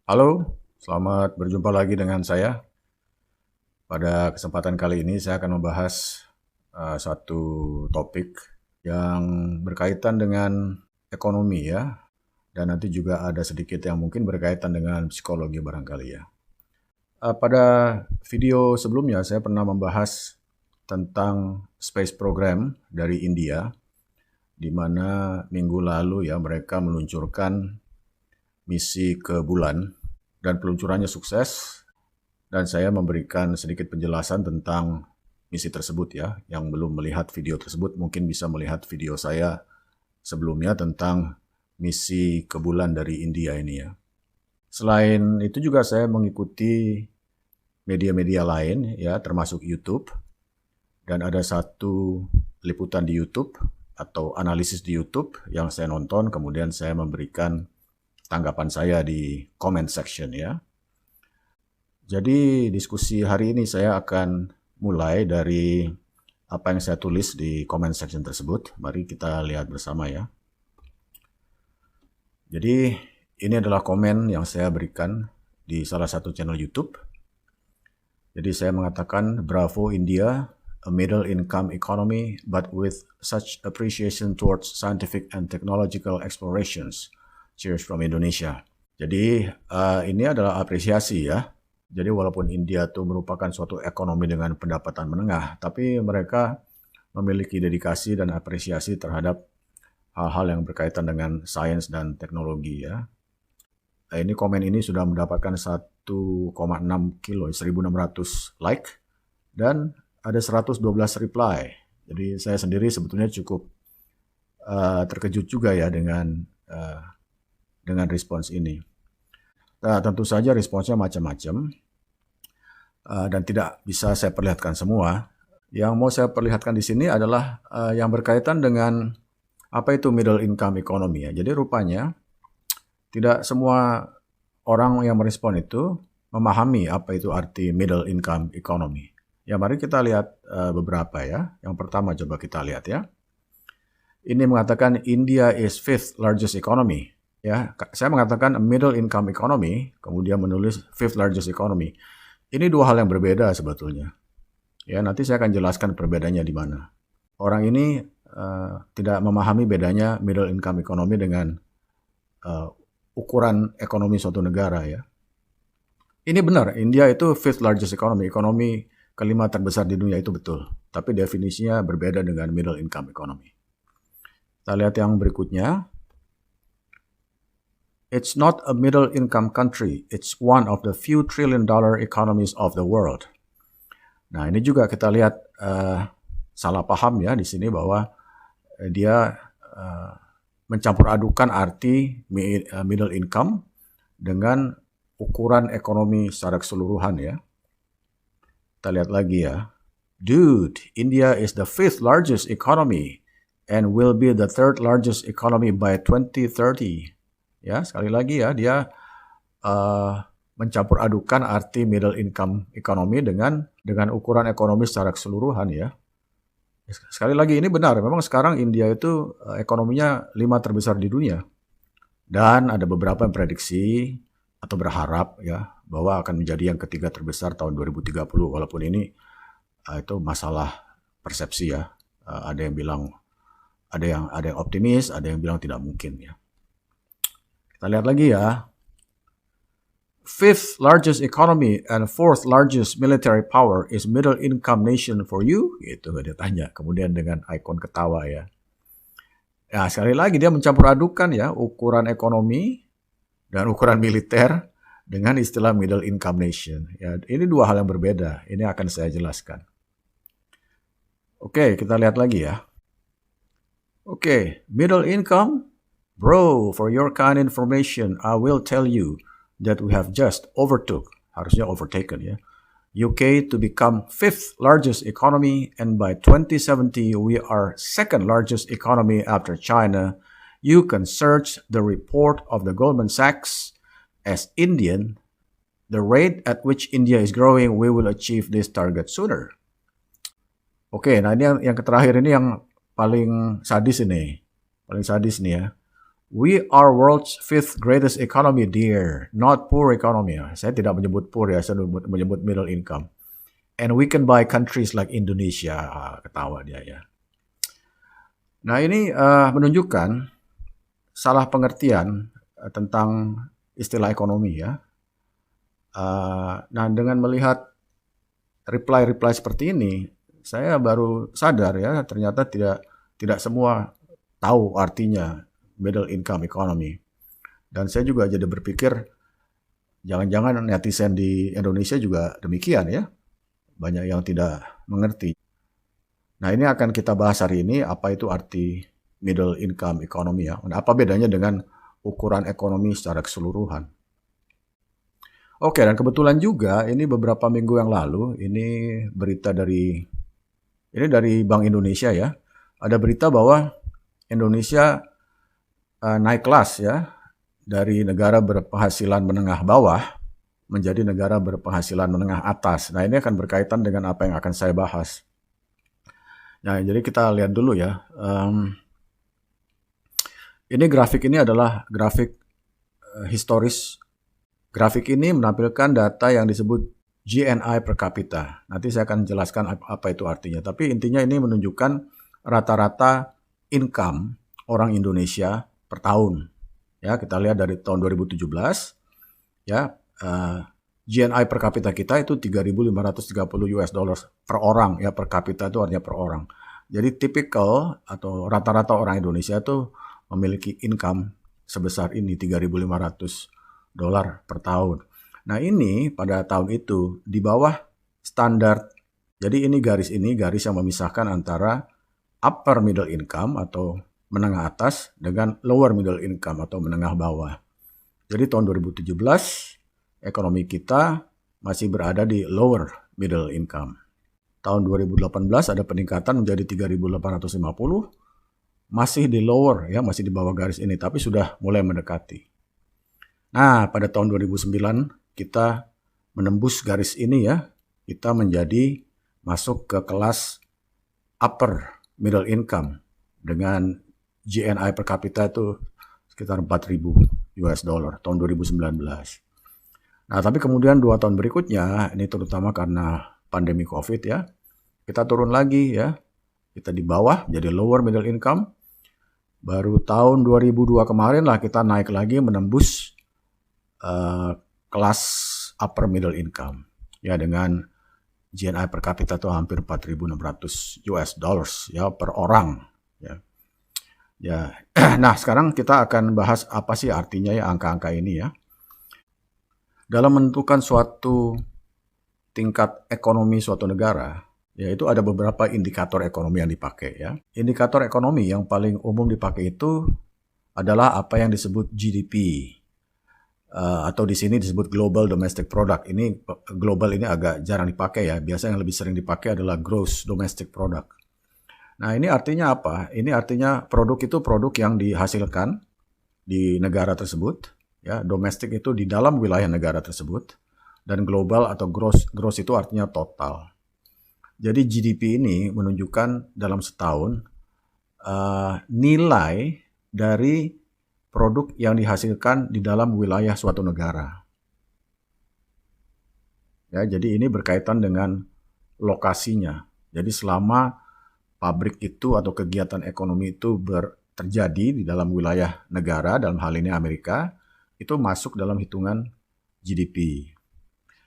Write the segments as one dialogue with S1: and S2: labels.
S1: Halo, selamat berjumpa lagi dengan saya. Pada kesempatan kali ini saya akan membahas satu topik yang berkaitan dengan ekonomi ya, dan nanti juga ada sedikit yang mungkin berkaitan dengan psikologi barangkali ya. Pada video sebelumnya saya pernah membahas tentang space program dari India, di mana minggu lalu ya mereka meluncurkan misi ke bulan dan peluncurannya sukses. Dan saya memberikan sedikit penjelasan tentang misi tersebut ya. Yang belum melihat video tersebut mungkin bisa melihat video saya sebelumnya tentang misi ke bulan dari India ini ya. Selain itu juga saya mengikuti media-media lain ya, termasuk YouTube. Dan ada satu liputan di YouTube atau analisis di YouTube yang saya nonton, kemudian saya memberikan tanggapan saya di comment section ya. Jadi diskusi hari ini saya akan mulai dari apa yang saya tulis di comment section tersebut. Mari kita lihat bersama ya. Jadi ini adalah komen yang saya berikan di salah satu channel YouTube. Jadi saya mengatakan, bravo India, a middle income economy but with such appreciation towards scientific and technological explorations. Cheers from Indonesia. Jadi ini adalah apresiasi ya. Jadi walaupun India itu merupakan suatu ekonomi dengan pendapatan menengah, tapi mereka memiliki dedikasi dan apresiasi terhadap hal-hal yang berkaitan dengan sains dan teknologi ya. Nah, ini komen ini sudah mendapatkan 1,6 kilo, 1.600 like, dan ada 112 reply. Jadi saya sendiri sebetulnya cukup terkejut juga ya dengan respons ini. Nah, tentu saja responsnya macam-macam dan tidak bisa saya perlihatkan semua. Yang mau saya perlihatkan di sini adalah yang berkaitan dengan apa itu middle income economy ya. Jadi rupanya tidak semua orang yang merespon itu memahami apa itu arti middle income economy. Ya, mari kita lihat beberapa ya. Yang pertama coba kita lihat ya. Ini mengatakan India is fifth largest economy. Ya, saya mengatakan middle income economy, kemudian menulis fifth largest economy. Ini dua hal yang berbeda sebetulnya. Ya, nanti saya akan jelaskan perbedaannya di mana. Orang ini tidak memahami bedanya middle income economy dengan ukuran ekonomi suatu negara ya. Ini benar, India itu fifth largest economy, ekonomi kelima terbesar di dunia itu betul. Tapi definisinya berbeda dengan middle income economy. Kita lihat yang berikutnya. It's not a middle-income country. It's one of the few trillion-dollar economies of the world. Nah, ini juga kita lihat salah paham ya di sini bahwa dia mencampur adukan arti middle income dengan ukuran ekonomi secara keseluruhan ya. Kita lihat lagi ya. Dude, India is the fifth largest economy and will be the third largest economy by 2030. Ya, sekali lagi ya, dia mencampur adukan arti middle income economy dengan ukuran ekonomi secara keseluruhan ya. Sekali lagi ini benar, memang sekarang India itu ekonominya 5 terbesar di dunia. Dan ada beberapa yang prediksi atau berharap ya bahwa akan menjadi yang ketiga terbesar tahun 2030, walaupun ini itu masalah persepsi ya. Ada yang bilang ada yang optimis, ada yang bilang tidak mungkin ya. Kita lihat lagi ya. Fifth largest economy and fourth largest military power is middle income nation for you? Gitu dia tanya. Kemudian dengan ikon ketawa ya. Nah, sekali lagi dia mencampur adukan ya ukuran ekonomi dan ukuran militer dengan istilah middle income nation. Ya, ini dua hal yang berbeda. Ini akan saya jelaskan. Oke, kita lihat lagi ya. Oke, middle income. Bro, for your kind information, I will tell you that we have just harusnya overtaken ya, UK to become fifth largest economy, and by 2070 we are second largest economy after China. You can search the report of the Goldman Sachs as Indian. The rate at which India is growing, we will achieve this target sooner. Oke, nah ini yang terakhir ini yang paling sadis nih ya. We are world's fifth greatest economy, dear. Not poor economy. Saya tidak menyebut poor ya, saya menyebut middle income. And we can buy countries like Indonesia. Ketawa dia ya. Nah ini menunjukkan salah pengertian tentang istilah ekonomi ya. Nah dengan melihat reply seperti ini, saya baru sadar ya ternyata tidak semua tahu artinya middle income economy. Dan saya juga jadi berpikir jangan-jangan netizen di Indonesia juga demikian ya. Banyak yang tidak mengerti. Nah ini akan kita bahas hari ini apa itu arti middle income economy ya. Nah, apa bedanya dengan ukuran ekonomi secara keseluruhan. Oke, dan kebetulan juga ini beberapa minggu yang lalu ini berita dari Bank Indonesia ya. Ada berita bahwa Indonesia naik kelas ya dari negara berpenghasilan menengah bawah menjadi negara berpenghasilan menengah atas. Nah, ini akan berkaitan dengan apa yang akan saya bahas. Nah, jadi kita lihat dulu ya. Ini grafik ini adalah grafik historis. Grafik ini menampilkan data yang disebut GNI per kapita. Nanti saya akan jelaskan apa itu artinya. Tapi intinya ini menunjukkan rata-rata income orang Indonesia per tahun. Ya, kita lihat dari tahun 2017 ya, GNI per kapita kita itu 3.530 US dollars per orang ya, per kapita itu artinya per orang. Jadi typical atau rata-rata orang Indonesia itu memiliki income sebesar ini 3.500 dolar per tahun. Nah ini pada tahun itu di bawah standar. Jadi ini garis yang memisahkan antara upper middle income atau menengah atas dengan lower middle income atau menengah bawah. Jadi tahun 2017 ekonomi kita masih berada di lower middle income. Tahun 2018 ada peningkatan menjadi 3.850, masih di lower ya, masih di bawah garis ini, tapi sudah mulai mendekati. Nah, pada tahun 2009 kita menembus garis ini ya, kita menjadi masuk ke kelas upper middle income dengan GNI per kapita itu sekitar 4.000 US dollar tahun 2019. Nah, tapi kemudian 2 tahun berikutnya, ini terutama karena pandemi COVID ya, kita turun lagi ya, kita di bawah jadi lower middle income. Baru tahun 2002 kemarin lah kita naik lagi menembus kelas upper middle income ya dengan GNI per kapita itu hampir 4.600 US dollars ya per orang ya. Ya. Nah, sekarang kita akan bahas apa sih artinya ya angka-angka ini ya. Dalam menentukan suatu tingkat ekonomi suatu negara, yaitu ada beberapa indikator ekonomi yang dipakai ya. Indikator ekonomi yang paling umum dipakai itu adalah apa yang disebut GDP. Atau di sini disebut Global Domestic Product. Ini global ini agak jarang dipakai ya. Biasanya yang lebih sering dipakai adalah Gross Domestic Product. Nah ini artinya apa? Ini artinya produk itu produk yang dihasilkan di negara tersebut. Ya, domestik itu di dalam wilayah negara tersebut. Dan global atau gross itu artinya total. Jadi GDP ini menunjukkan dalam setahun nilai dari produk yang dihasilkan di dalam wilayah suatu negara. Ya, jadi ini berkaitan dengan lokasinya. Jadi selama pabrik itu atau kegiatan ekonomi itu terjadi di dalam wilayah negara, dalam hal ini Amerika, itu masuk dalam hitungan GDP.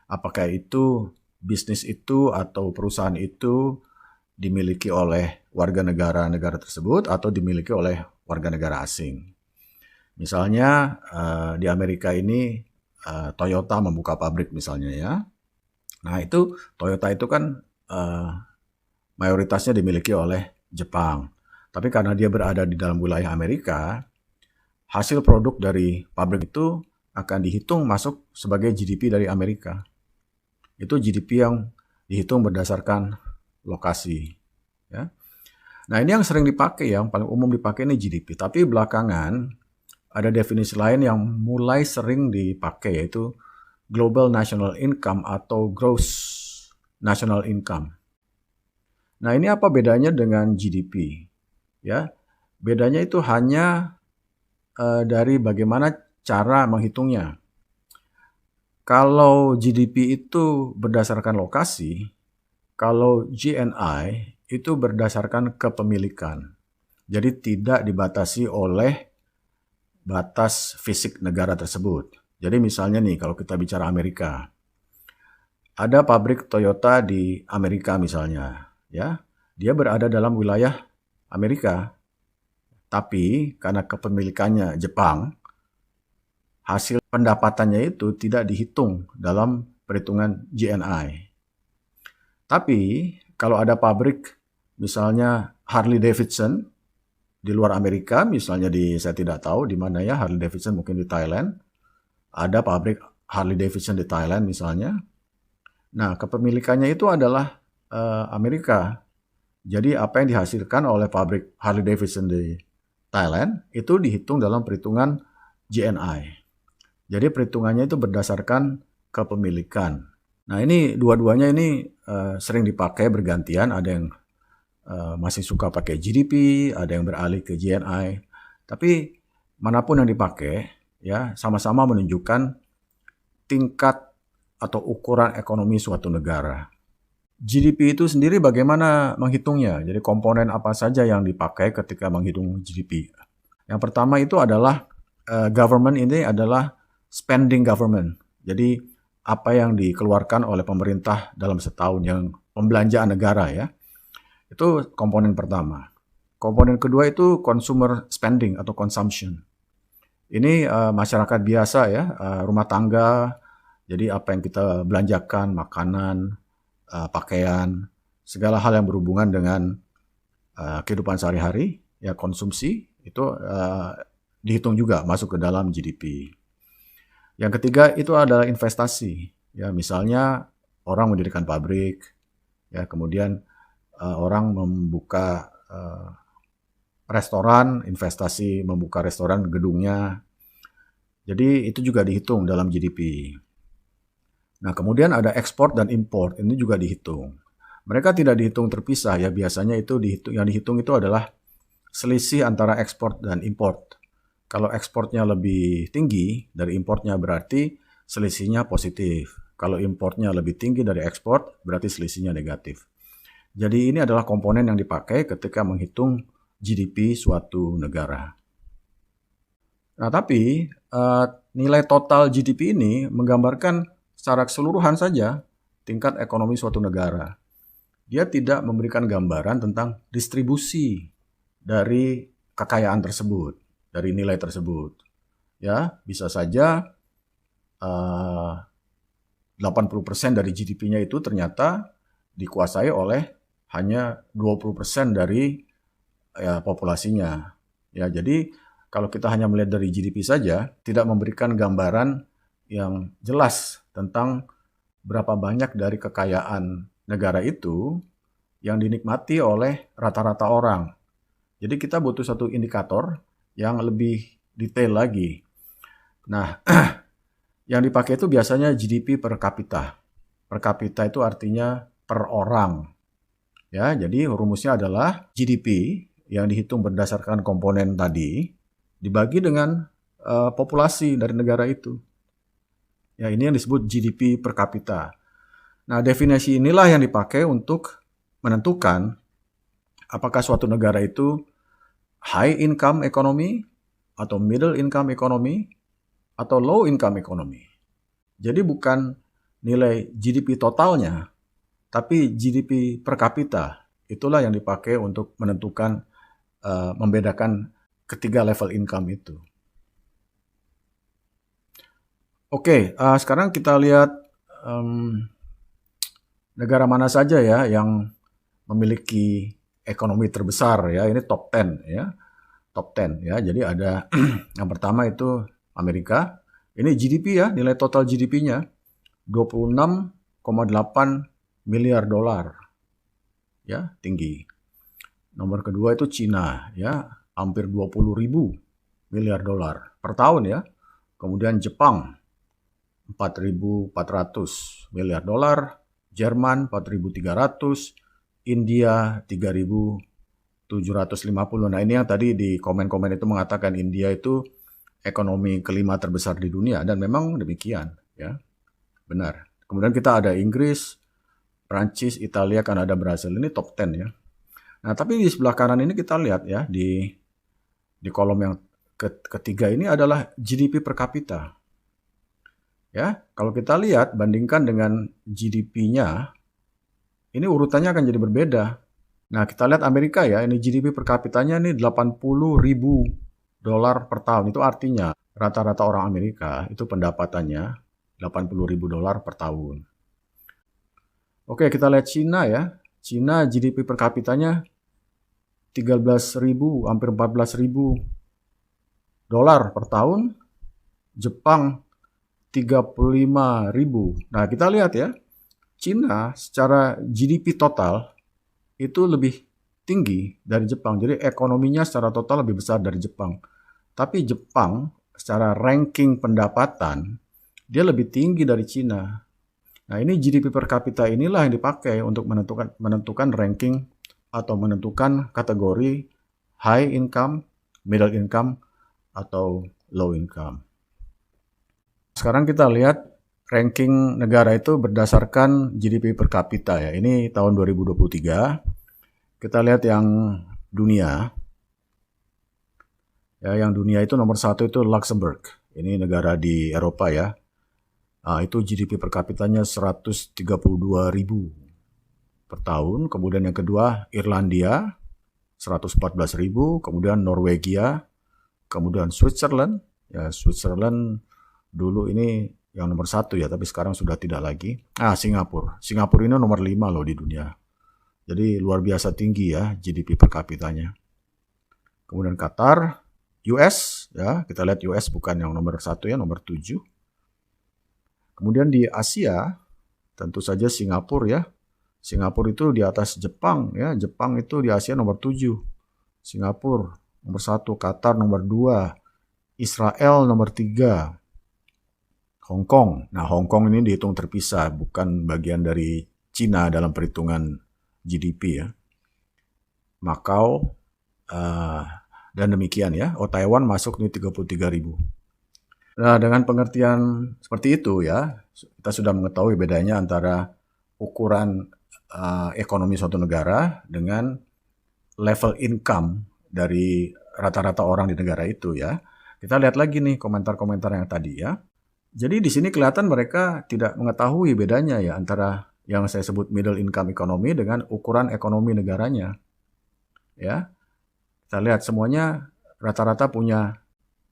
S1: Apakah itu bisnis itu atau perusahaan itu dimiliki oleh warga negara tersebut atau dimiliki oleh warga negara asing. Misalnya di Amerika ini Toyota membuka pabrik misalnya ya. Nah itu Toyota itu kan mayoritasnya dimiliki oleh Jepang. Tapi karena dia berada di dalam wilayah Amerika, hasil produk dari pabrik itu akan dihitung masuk sebagai GDP dari Amerika. Itu GDP yang dihitung berdasarkan lokasi. Ya. Nah ini yang sering dipakai, yang paling umum dipakai ini GDP. Tapi belakangan ada definisi lain yang mulai sering dipakai yaitu Global National Income atau Gross National Income. Nah ini apa bedanya dengan GDP? Ya, bedanya itu hanya dari bagaimana cara menghitungnya. Kalau GDP itu berdasarkan lokasi, kalau GNI itu berdasarkan kepemilikan. Jadi tidak dibatasi oleh batas fisik negara tersebut. Jadi misalnya nih, kalau kita bicara Amerika, ada pabrik Toyota di Amerika misalnya, ya, dia berada dalam wilayah Amerika, tapi karena kepemilikannya Jepang, hasil pendapatannya itu tidak dihitung dalam perhitungan GNI. Tapi kalau ada pabrik, misalnya Harley Davidson di luar Amerika, misalnya saya tidak tahu di mana ya, Harley Davidson mungkin di Thailand, ada pabrik Harley Davidson di Thailand misalnya. Nah, kepemilikannya itu adalah Amerika. Jadi apa yang dihasilkan oleh pabrik Harley Davidson di Thailand itu dihitung dalam perhitungan GNI. Jadi perhitungannya itu berdasarkan kepemilikan. Nah, ini dua-duanya ini sering dipakai bergantian. Ada yang masih suka pakai GDP, ada yang beralih ke GNI. Tapi manapun yang dipakai, ya sama-sama menunjukkan tingkat atau ukuran ekonomi suatu negara. GDP itu sendiri bagaimana menghitungnya? Jadi komponen apa saja yang dipakai ketika menghitung GDP? Yang pertama itu adalah government ini adalah spending government. Jadi apa yang dikeluarkan oleh pemerintah dalam setahun, yang pembelanjaan negara ya. Itu komponen pertama. Komponen kedua itu consumer spending atau consumption. Ini masyarakat biasa ya, rumah tangga. Jadi apa yang kita belanjakan, makanan, pakaian, segala hal yang berhubungan dengan kehidupan sehari-hari, ya konsumsi itu dihitung juga masuk ke dalam GDP. Yang ketiga itu adalah investasi. Ya, misalnya orang mendirikan pabrik, ya kemudian orang membuka restoran, investasi membuka restoran gedungnya. Jadi itu juga dihitung dalam GDP. Nah, kemudian ada ekspor dan import, ini juga dihitung. Mereka tidak dihitung terpisah ya, biasanya itu yang dihitung itu adalah selisih antara ekspor dan import. Kalau ekspornya lebih tinggi dari importnya berarti selisihnya positif. Kalau importnya lebih tinggi dari ekspor berarti selisihnya negatif. Jadi ini adalah komponen yang dipakai ketika menghitung GDP suatu negara. Nah, tapi nilai total GDP ini menggambarkan secara keseluruhan saja tingkat ekonomi suatu negara. Dia tidak memberikan gambaran tentang distribusi dari kekayaan tersebut, dari nilai tersebut. Ya, bisa saja 80% dari GDP-nya itu ternyata dikuasai oleh hanya 20% dari populasinya. Ya, jadi kalau kita hanya melihat dari GDP saja, tidak memberikan gambaran yang jelas tentang berapa banyak dari kekayaan negara itu yang dinikmati oleh rata-rata orang. Jadi kita butuh satu indikator yang lebih detail lagi. Nah, yang dipakai itu biasanya GDP per kapita. Per kapita itu artinya per orang. Ya, jadi rumusnya adalah GDP yang dihitung berdasarkan komponen tadi dibagi dengan populasi dari negara itu. Ya, ini yang disebut GDP per kapita. Nah, definisi inilah yang dipakai untuk menentukan apakah suatu negara itu high income economy atau middle income economy atau low income economy. Jadi bukan nilai GDP totalnya, tapi GDP per kapita. Itulah yang dipakai untuk menentukan, membedakan ketiga level income itu. Oke, sekarang kita lihat negara mana saja ya yang memiliki ekonomi terbesar ya. Ini top 10 ya. Top 10 ya. Jadi ada yang pertama itu Amerika. Ini GDP ya, nilai total GDP-nya 26,8 miliar dolar. Ya, tinggi. Nomor kedua itu Cina ya, hampir 20.000 miliar dolar per tahun ya. Kemudian Jepang 4.400 miliar dolar, Jerman 4.300, India 3.750. Nah, ini yang tadi di komen-komen itu mengatakan India itu ekonomi kelima terbesar di dunia, dan memang demikian, ya, benar. Kemudian kita ada Inggris, Prancis, Italia, Kanada, Brasil, ini top 10 ya. Nah, tapi di sebelah kanan ini kita lihat ya, di kolom yang ketiga ini adalah GDP per kapita. Ya, kalau kita lihat bandingkan dengan GDP-nya, ini urutannya akan jadi berbeda. Nah, kita lihat Amerika ya, ini GDP per kapitanya ini 80.000 dolar per tahun. Itu artinya rata-rata orang Amerika itu pendapatannya 80.000 dolar per tahun. Oke, kita lihat Cina ya. Cina GDP per kapitanya 13.000, hampir 14.000 dolar per tahun. Jepang 35.000. Nah, kita lihat ya, Cina secara GDP total itu lebih tinggi dari Jepang. Jadi ekonominya secara total lebih besar dari Jepang. Tapi Jepang secara ranking pendapatan, dia lebih tinggi dari Cina. Nah, ini GDP per kapita inilah yang dipakai untuk menentukan ranking atau menentukan kategori high income, middle income, atau low income. Sekarang kita lihat ranking negara itu berdasarkan GDP per kapita ya. Ini tahun 2023. Kita lihat yang dunia. Ya, yang dunia itu nomor 1 itu Luxembourg. Ini negara di Eropa ya. Nah, itu GDP per kapitanya 132.000 per tahun. Kemudian yang kedua Irlandia 114.000. Kemudian Norwegia. Kemudian Switzerland. Ya, Switzerland dulu ini yang nomor 1 ya, tapi sekarang sudah tidak lagi. Singapura. Singapura ini nomor 5 loh di dunia. Jadi luar biasa tinggi ya GDP per kapitanya. Kemudian Qatar, US ya, kita lihat US bukan yang nomor 1 ya, nomor 7. Kemudian di Asia, tentu saja Singapura ya. Singapura itu di atas Jepang ya. Jepang itu di Asia nomor 7. Singapura nomor 1, Qatar nomor 2, Israel nomor 3. Hong Kong. Nah, Hong Kong ini dihitung terpisah, bukan bagian dari Cina dalam perhitungan GDP ya. Macau, dan demikian ya. Taiwan masuk nih 33.000. Nah, dengan pengertian seperti itu ya, kita sudah mengetahui bedanya antara ukuran ekonomi suatu negara dengan level income dari rata-rata orang di negara itu ya. Kita lihat lagi nih komentar-komentar yang tadi ya. Jadi di sini kelihatan mereka tidak mengetahui bedanya ya antara yang saya sebut middle income economy dengan ukuran ekonomi negaranya. Ya. Kita lihat semuanya rata-rata punya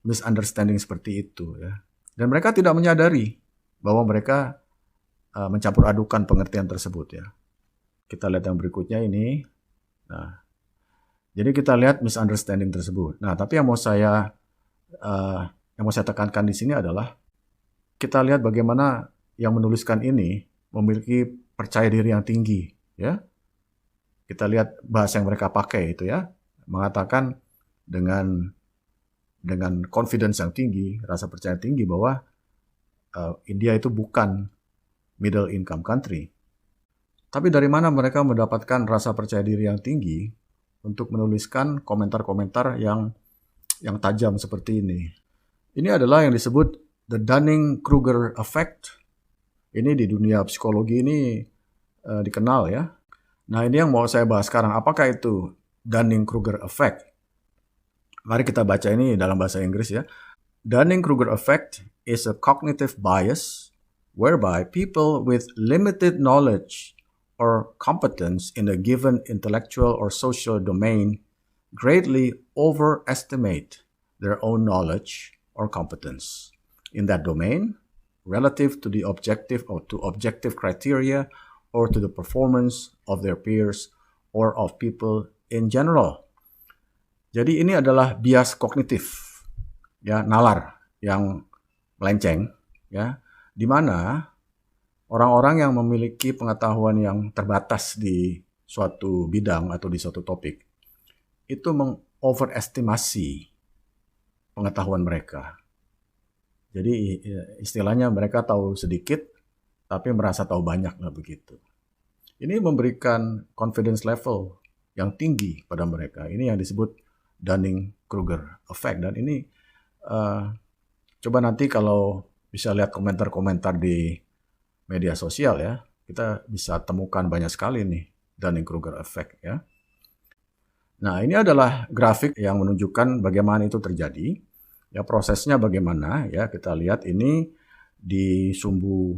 S1: misunderstanding seperti itu ya. Dan mereka tidak menyadari bahwa mereka mencampur adukan pengertian tersebut ya. Kita lihat yang berikutnya ini. Nah, jadi kita lihat misunderstanding tersebut. Nah, tapi yang mau saya tekankan di sini adalah kita lihat bagaimana yang menuliskan ini memiliki percaya diri yang tinggi, ya. Kita lihat bahasa yang mereka pakai itu ya, mengatakan dengan confidence yang tinggi, rasa percaya tinggi bahwa India itu bukan middle income country. Tapi dari mana mereka mendapatkan rasa percaya diri yang tinggi untuk menuliskan komentar-komentar yang tajam seperti ini? Ini adalah yang disebut the Dunning-Kruger effect. Ini di dunia psikologi ini dikenal ya. Nah, ini yang mau saya bahas sekarang. Apakah itu Dunning-Kruger effect? Mari kita baca ini dalam bahasa Inggris ya. Dunning-Kruger effect is a cognitive bias whereby people with limited knowledge or competence in a given intellectual or social domain greatly overestimate their own knowledge or competence in that domain relative to the objective or to objective criteria or to the performance of their peers or of people in general. Jadi ini adalah bias kognitif, ya, nalar yang melenceng, ya, di mana orang-orang yang memiliki pengetahuan yang terbatas di suatu bidang atau di suatu topik itu mengoverestimasi pengetahuan mereka. Jadi istilahnya mereka tahu sedikit, tapi merasa tahu banyak lah begitu. Ini memberikan confidence level yang tinggi pada mereka. Ini yang disebut Dunning-Kruger effect. Dan ini coba nanti kalau bisa lihat komentar-komentar di media sosial ya, kita bisa temukan banyak sekali nih Dunning-Kruger effect ya. Nah, ini adalah grafik yang menunjukkan bagaimana itu terjadi. Ya, prosesnya bagaimana ya, kita lihat ini di sumbu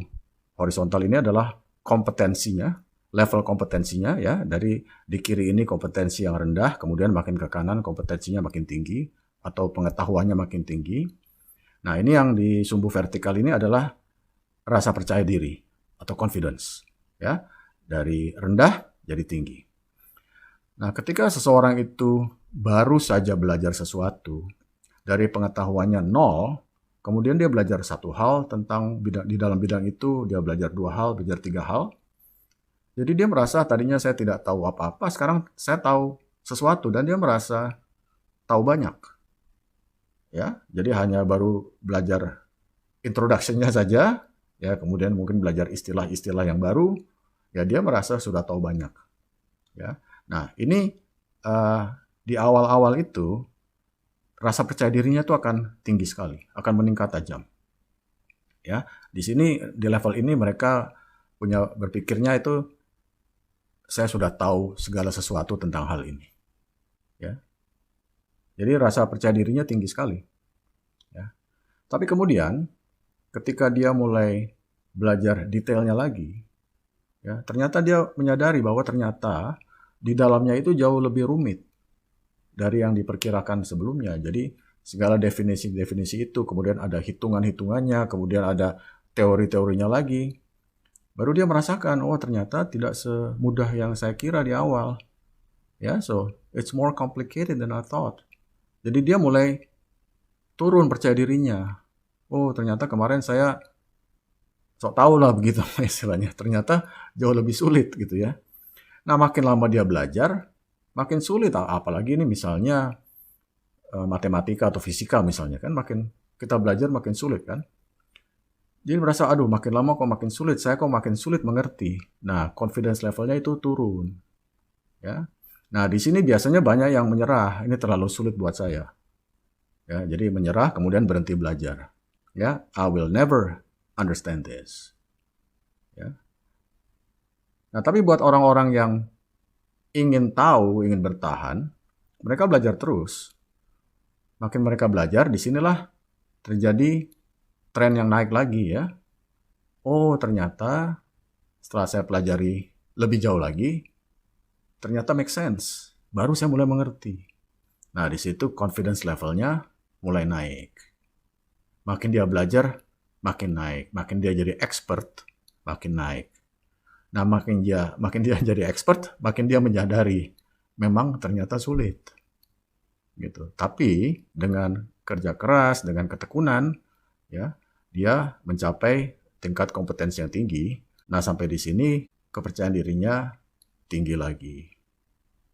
S1: horizontal ini adalah kompetensinya, level kompetensinya ya, dari di kiri ini kompetensi yang rendah, kemudian makin ke kanan kompetensinya makin tinggi atau pengetahuannya makin tinggi. Nah, ini yang di sumbu vertikal ini adalah rasa percaya diri atau confidence ya, dari rendah jadi tinggi. Nah, ketika seseorang itu baru saja belajar sesuatu, dari pengetahuannya nol, kemudian dia belajar satu hal tentang di dalam bidang itu, dia belajar 2 hal, belajar 3 hal. Jadi dia merasa tadinya saya tidak tahu apa-apa, sekarang saya tahu sesuatu dan dia merasa tahu banyak. Ya, jadi hanya baru belajar introduction-nya saja, ya, kemudian mungkin belajar istilah-istilah yang baru, ya dia merasa sudah tahu banyak. Ya. Nah, ini di awal-awal itu rasa percaya dirinya itu akan tinggi sekali, akan meningkat tajam. Ya, di sini di level ini mereka punya berpikirnya itu saya sudah tahu segala sesuatu tentang hal ini. Ya. Jadi rasa percaya dirinya tinggi sekali. Ya. Tapi kemudian ketika dia mulai belajar detailnya lagi, ya, ternyata dia menyadari bahwa ternyata di dalamnya itu jauh lebih rumit dari yang diperkirakan sebelumnya. Jadi segala definisi-definisi itu, kemudian ada hitungan-hitungannya, kemudian ada teori-teorinya lagi. Baru dia merasakan, oh ternyata tidak semudah yang saya kira di awal. Ya, so it's more complicated than I thought. Jadi dia mulai turun percaya dirinya. Oh ternyata kemarin saya sok tahu lah begitu istilahnya. Ternyata jauh lebih sulit gitu ya. Nah, makin lama dia belajar, makin sulit. Apalagi ini misalnya matematika atau fisika misalnya kan, makin kita belajar makin sulit kan. Jadi merasa, aduh makin lama kok makin sulit, saya kok makin sulit mengerti. Nah, confidence levelnya itu turun. Ya. Nah, di sini biasanya banyak yang menyerah, ini terlalu sulit buat saya. Ya, jadi menyerah kemudian berhenti belajar. Ya, I will never understand this. Ya. Nah, tapi buat orang-orang yang ingin tahu, ingin bertahan, mereka belajar terus. Makin mereka belajar, disinilah terjadi tren yang naik lagi ya. Oh, ternyata setelah saya pelajari lebih jauh lagi, ternyata make sense. Baru saya mulai mengerti. Nah, di situ confidence levelnya mulai naik. Makin dia belajar, makin naik. Makin dia jadi expert, makin naik. Nah, makin dia jadi expert, makin dia menyadari memang ternyata sulit. Gitu. Tapi dengan kerja keras, dengan ketekunan, ya, dia mencapai tingkat kompetensi yang tinggi. Nah, sampai di sini kepercayaan dirinya tinggi lagi.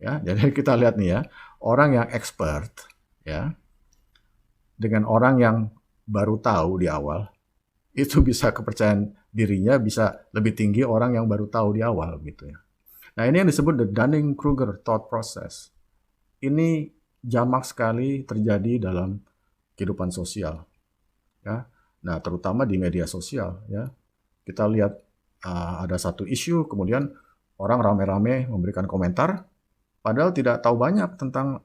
S1: Ya, jadi kita lihat nih ya, orang yang expert, ya, dengan orang yang baru tahu di awal, itu bisa kepercayaan dirinya bisa lebih tinggi orang yang baru tahu di awal gitu ya. Nah, ini yang disebut the Dunning-Kruger thought process. Ini jamak sekali terjadi dalam kehidupan sosial. Ya. Nah, terutama di media sosial ya. Kita lihat ada satu isu kemudian orang rame-rame memberikan komentar padahal tidak tahu banyak tentang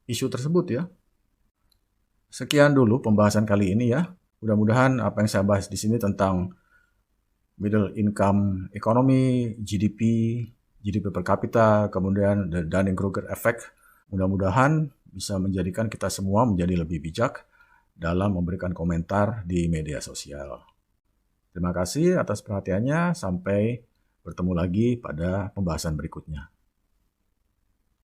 S1: isu tersebut ya. Sekian dulu pembahasan kali ini ya. Mudah-mudahan apa yang saya bahas di sini tentang middle income economy, GDP per kapita, kemudian the Dunning-Kruger effect, mudah-mudahan bisa menjadikan kita semua menjadi lebih bijak dalam memberikan komentar di media sosial. Terima kasih atas perhatiannya, sampai bertemu lagi pada pembahasan berikutnya.